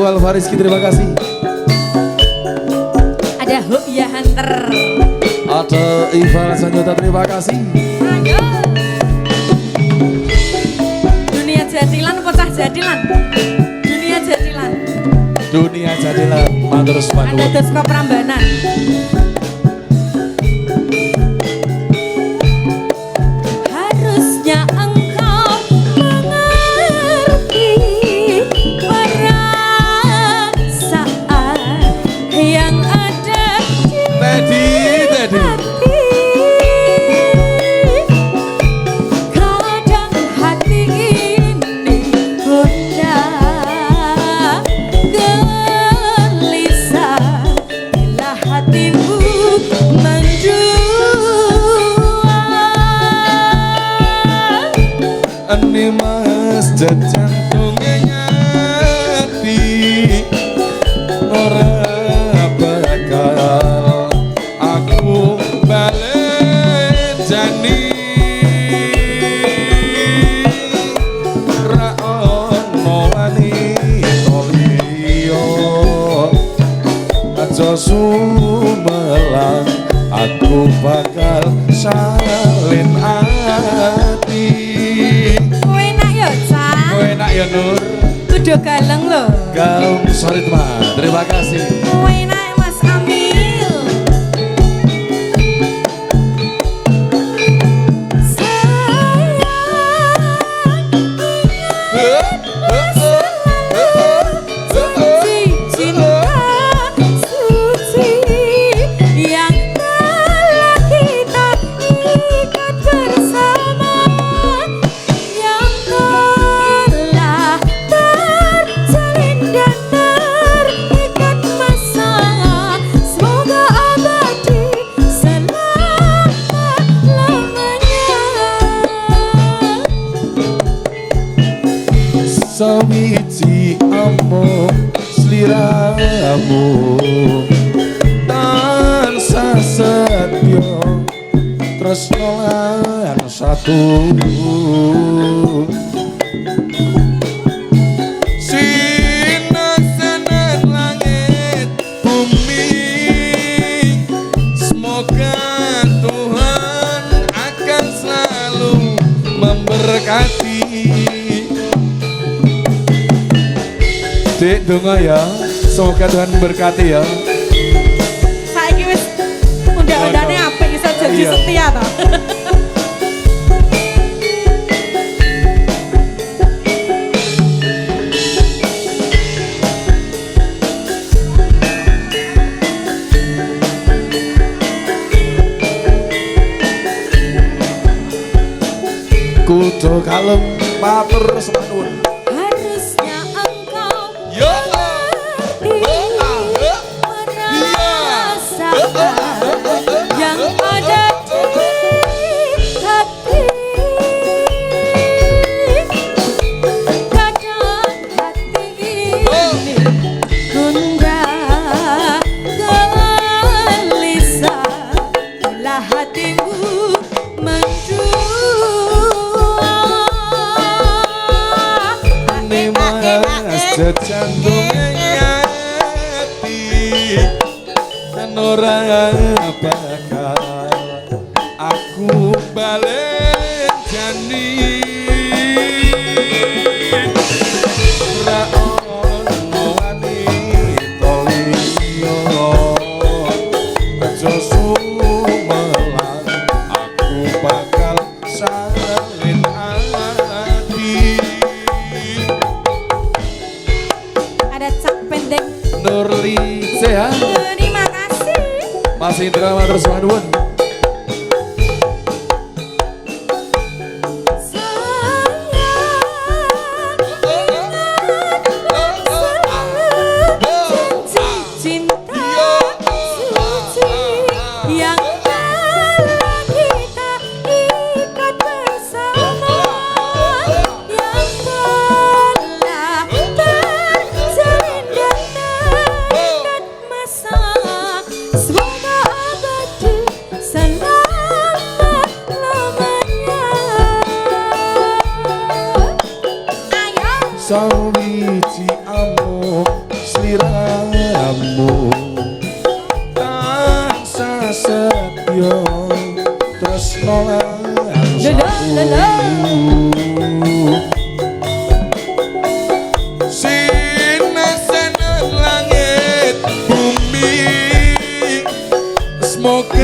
Alvariski, terima kasih. Ada Hubya Hunter. Ada Ival Sanjota, terima kasih. Ayo. Dunia Jadilan, pecah Jadilan. Dunia Jadilan. Dunia Jadilan, matur Ada Desko Prambanan. Harusnya engkau mengerti perasaan yang ada di hati. Kadang hati ini gundah gelisah bila hatimu menjual. Ini mas jantungnya nyati ora bakal aku balik jani ra ono wanita liya aja sumelang aku bakal salin ati. Enak ya Nur. Kudu galeng loh. Gaung solid mah. Terima kasih. Enak Mas Amil. Sawiji amung sliramu tansah setya tresno lan satu sinasanan langit bumi semoga Tuhan akan selalu memberkati. Dek donga ya, semoga Tuhan memberkati ya. Saiki wis undang-undangnya apik iso jadi Iya. setia toh. Kudu kalem matur semanun. Harusnya engkau Ya perasaan yang ada di hati. Kadang hati ini gundah gelisah bila hatimu menjual. Jantungnya nyati dan ora bakal aku balik jani ra ono wanita liya aja sumelang aku bakal salin ati. Ada Cak Pendek. Nurli sehat. Terima kasih. Mas Indra matur suwun. Sawiji amuk Smoke